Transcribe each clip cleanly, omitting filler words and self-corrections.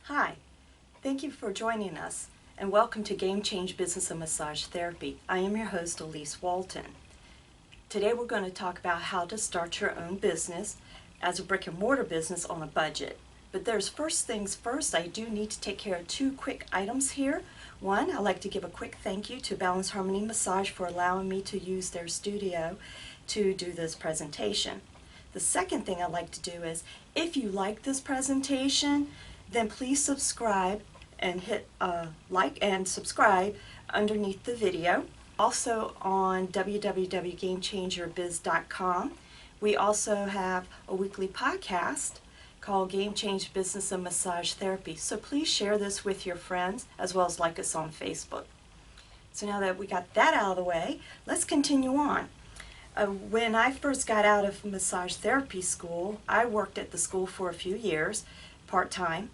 Hi, thank you for joining us and welcome to Game Change Business and Massage Therapy. I am your host, Elise Walton. Today we're going to talk about how to start your own business as a brick and mortar business on a budget. But there's first things first, I do need to take care of two quick items here. One, I'd like to give a quick thank you to Balance Harmony Massage for allowing me to use their studio to do this presentation. The second thing I'd like to do is, if you like this presentation, then please subscribe and hit like and subscribe underneath the video. Also on www.gamechangerbiz.com, we also have a weekly podcast called Game Change Business and Massage Therapy. So please share this with your friends as well as like us on Facebook. So now that we got that out of the way, let's continue on. When I first got out of massage therapy school, I worked at the school for a few years, part-time.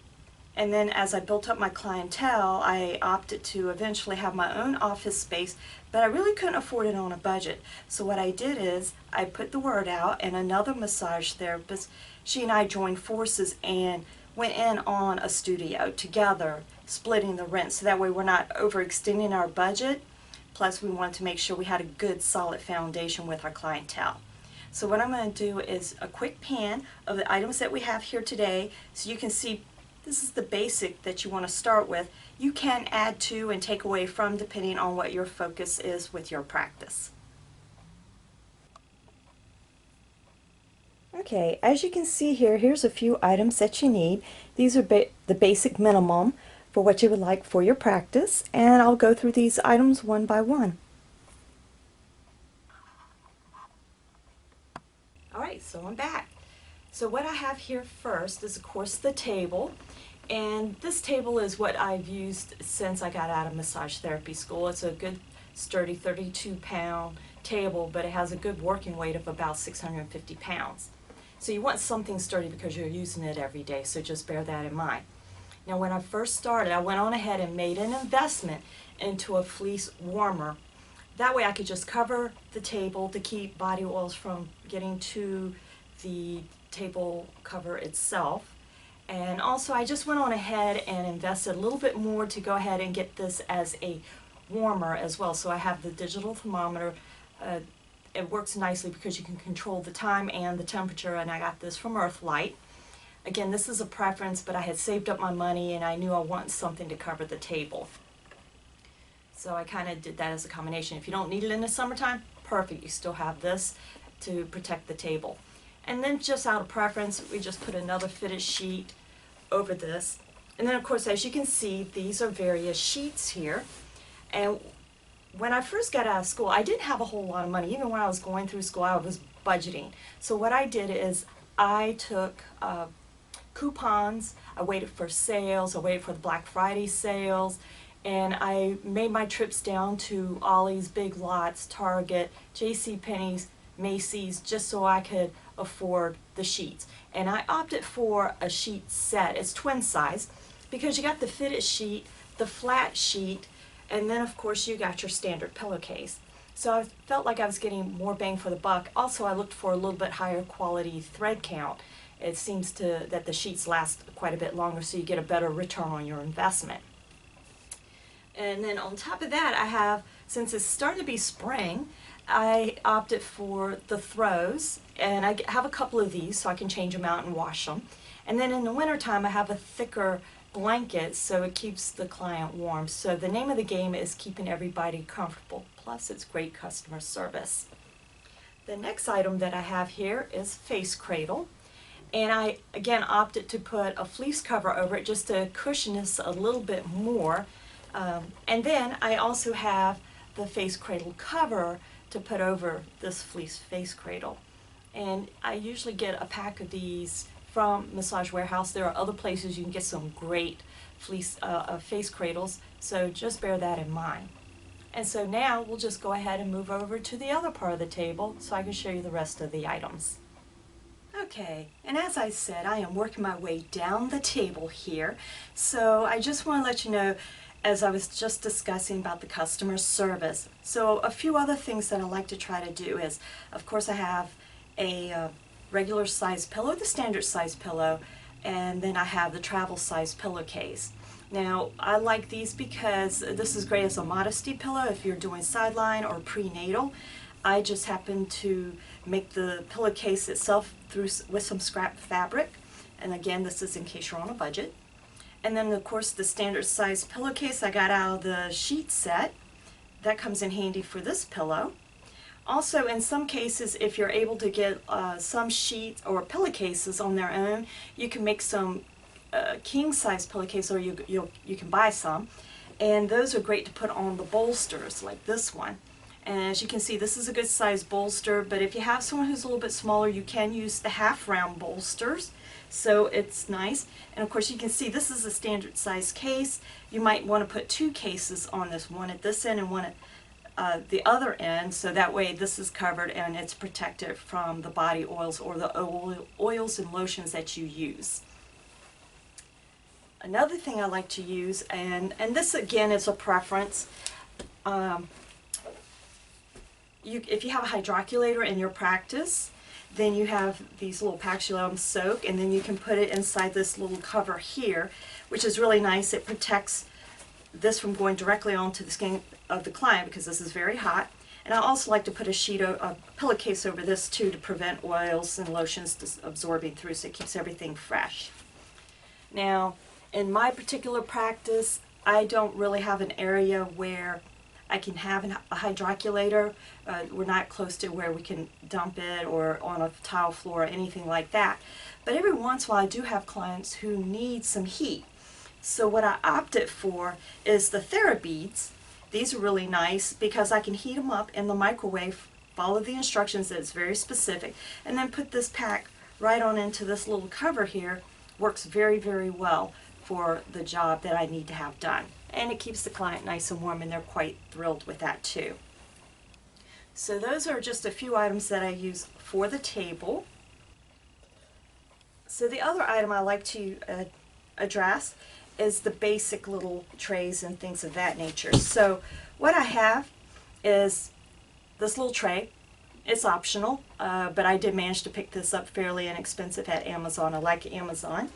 And then as I built up my clientele, I opted to eventually have my own office space, but I really couldn't afford it on a budget. So what I did is I put the word out, and another massage therapist, she and I joined forces and went in on a studio together, splitting the rent. So that way we're not overextending our budget. Plus we wanted to make sure we had a good solid foundation with our clientele. So what I'm going to do is a quick pan of the items that we have here today so you can see this is the basic that you want to start with. You can add to and take away from depending on what your focus is with your practice. Okay, as you can see here, here's a few items that you need. These are the basic minimum for what you would like for your practice, and I'll go through these items one by one. Alright, so I'm back. So what I have here first is of course the table, and this table is what I've used since I got out of massage therapy school. It's a good sturdy 32-pound table, but it has a good working weight of about 650 pounds. So you want something sturdy because you're using it every day, so just bear that in mind. Now when I first started, I went on ahead and made an investment into a fleece warmer. That way I could just cover the table to keep body oils from getting to the table cover itself. And also I just went on ahead and invested a little bit more to go ahead and get this as a warmer as well. So I have the digital thermometer. It works nicely because you can control the time and the temperature, and I got this from Earthlight. Again, this is a preference, but I had saved up my money and I knew I wanted something to cover the table. So I kind of did that as a combination. If you don't need it in the summertime, perfect. You still have this to protect the table. And then just out of preference, we just put another fitted sheet over this. And then of course, as you can see, these are various sheets here. And when I first got out of school, I didn't have a whole lot of money. Even when I was going through school, I was budgeting. So what I did is I took coupons, I waited for sales, I waited for the Black Friday sales, and I made my trips down to Ollie's, Big Lots, Target, JCPenney's, Macy's, just so I could afford the sheets. And I opted for a sheet set. It's twin size because you got the fitted sheet, the flat sheet, and then of course you got your standard pillowcase. So I felt like I was getting more bang for the buck. Also I looked for a little bit higher quality thread count. It seems that the sheets last quite a bit longer, so you get a better return on your investment. And then on top of that, I have, since it's starting to be spring, I opted for the throws, and I have a couple of these so I can change them out and wash them. And then in the wintertime, I have a thicker blanket so it keeps the client warm. So the name of the game is keeping everybody comfortable, plus it's great customer service. The next item that I have here is face cradle. And I, again, opted to put a fleece cover over it just to cushion this a little bit more. And then I also have the face cradle cover to put over this fleece face cradle. And I usually get a pack of these from Massage Warehouse. There are other places you can get some great fleece face cradles, so just bear that in mind. And so now we'll just go ahead and move over to the other part of the table so I can show you the rest of the items. Okay, and as I said, I am working my way down the table here, so I just want to let you know, as I was just discussing about the customer service. So a few other things that I like to try to do is, of course I have a regular size pillow, the standard size pillow, and then I have the travel size pillowcase. Now I like these because this is great as a modesty pillow if you're doing sideline or prenatal. I just happen to make the pillowcase itself with some scrap fabric, and again, this is in case you're on a budget. And then of course the standard size pillowcase I got out of the sheet set. That comes in handy for this pillow. Also, in some cases, if you're able to get some sheets or pillowcases on their own, you can make some king size pillowcase, or you can buy some, and those are great to put on the bolsters like this one. And as you can see, this is a good size bolster, but if you have someone who's a little bit smaller, you can use the half round bolsters, so it's nice. And of course you can see this is a standard size case. You might want to put two cases on this, one at this end and one at the other end, so that way this is covered and it's protected from the body oils or the oils and lotions that you use. Another thing I like to use, and this again is a preference, if you have a hydroculator in your practice, then you have these little packs you let them soak, and then you can put it inside this little cover here, which is really nice. It protects this from going directly onto the skin of the client because this is very hot. And I also like to put a pillowcase over this too to prevent oils and lotions absorbing through, so it keeps everything fresh. Now, in my particular practice, I don't really have an area where I can have a hydroculator. We're not close to where we can dump it or on a tile floor or anything like that. But every once in a while I do have clients who need some heat. So what I opted for is the TheraBeads. These are really nice because I can heat them up in the microwave, follow the instructions, that it's very specific, and then put this pack right on into this little cover here. Works very, very well for the job that I need to have done. And it keeps the client nice and warm, and they're quite thrilled with that too. So those are just a few items that I use for the table. So the other item I like to address is the basic little trays and things of that nature. So what I have is this little tray. It's optional, but I did manage to pick this up fairly inexpensive at Amazon. I like Amazon.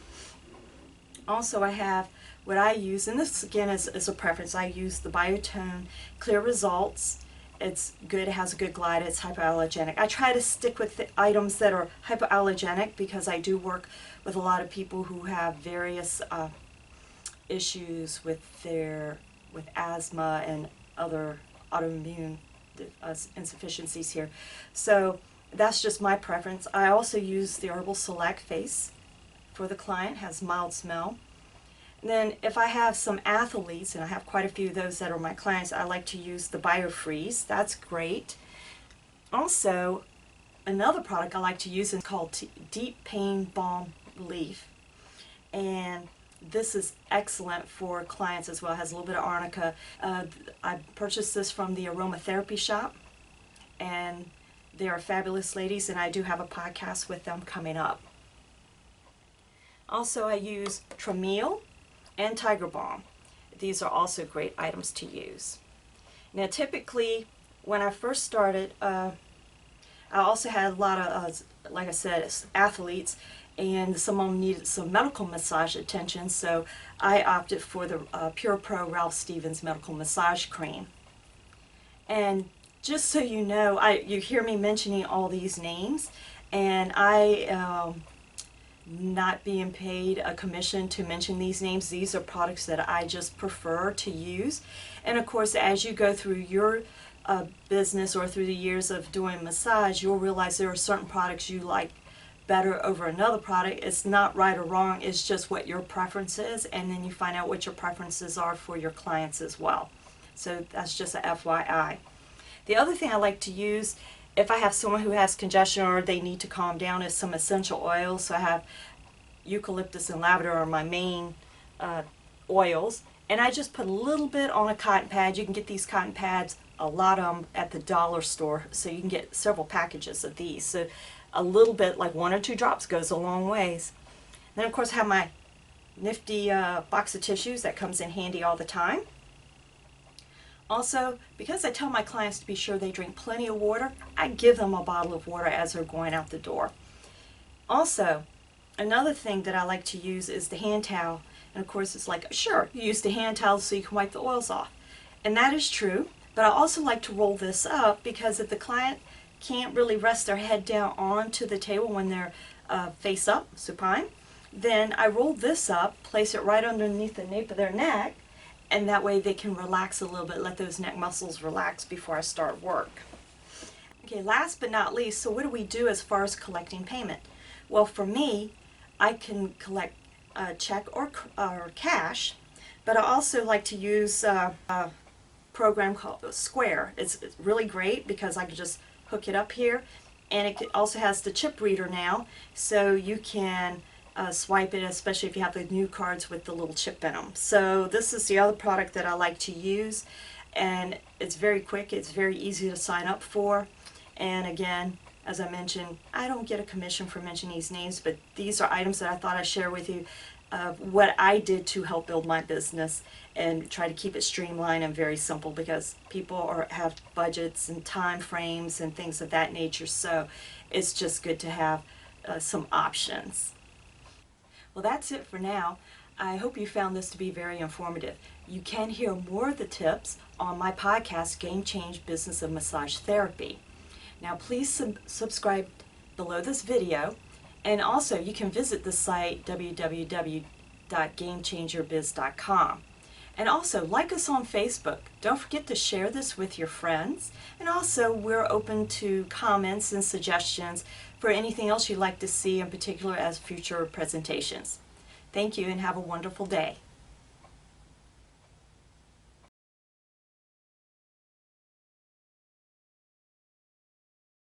Also, I have what I use, and this again is a preference. I use the Biotone Clear Results. It's good, it has a good glide, it's hypoallergenic. I try to stick with the items that are hypoallergenic because I do work with a lot of people who have various issues with asthma and other autoimmune insufficiencies here. So that's just my preference. I also use the Herbal Select Face for the client, has mild smell. And then if I have some athletes, and I have quite a few of those that are my clients, I like to use the BioFreeze. That's great. Also, another product I like to use is called Deep Pain Balm Relief. And this is excellent for clients as well. It has a little bit of arnica. I purchased this from the aromatherapy shop, and they are fabulous ladies, and I do have a podcast with them coming up. Also, I use Trameal and Tiger Balm. These are also great items to use. Now typically when I first started, I also had a lot of, like I said, athletes, and some of them needed some medical massage attention, so I opted for the Pure Pro Ralph Stevens Medical Massage Cream. And just so you know, you hear me mentioning all these names, and I not being paid a commission to mention these names. These are products that I just prefer to use. And of course, as you go through your business or through the years of doing massage, you'll realize there are certain products you like better over another product. It's not right or wrong, it's just what your preference is, and then you find out what your preferences are for your clients as well. So that's just a FYI. The other thing I like to use if I have someone who has congestion or they need to calm down is some essential oils. So I have eucalyptus and lavender are my main oils, and I just put a little bit on a cotton pad. You can get these cotton pads, a lot of them at the dollar store, so you can get several packages of these. So a little bit, like 1 or 2 drops, goes a long ways. Then of course I have my nifty box of tissues that comes in handy all the time. Also, because I tell my clients to be sure they drink plenty of water, I give them a bottle of water as they're going out the door. Also, Another thing that I like to use is the hand towel. And of course it's like, sure, you use the hand towel so you can wipe the oils off. And that is true, but I also like to roll this up because if the client can't really rest their head down onto the table when they're face up, supine, then I roll this up, place it right underneath the nape of their neck, and that way they can relax a little bit, let those neck muscles relax before I start work. Okay, last but not least, so what do we do as far as collecting payment? Well, for me, I can collect check or cash, but I also like to use a program called Square. It's really great because I can just hook it up here, and it also has the chip reader now, so you can swipe it, especially if you have the new cards with the little chip in them. So this is the other product that I like to use, and it's very quick, it's very easy to sign up for, and again, as I mentioned, I don't get a commission for mentioning these names, but these are items that I thought I'd share with you of what I did to help build my business and try to keep it streamlined and very simple because people have budgets and time frames and things of that nature, so it's just good to have some options. Well, that's it for now. I hope you found this to be very informative. You can hear more of the tips on my podcast, Game Change Business of Massage Therapy. Now please subscribe below this video, and also you can visit the site www.gamechangerbiz.com. And also like us on Facebook. Don't forget to share this with your friends, and also we're open to comments and suggestions for anything else you'd like to see in particular as future presentations. Thank you and have a wonderful day.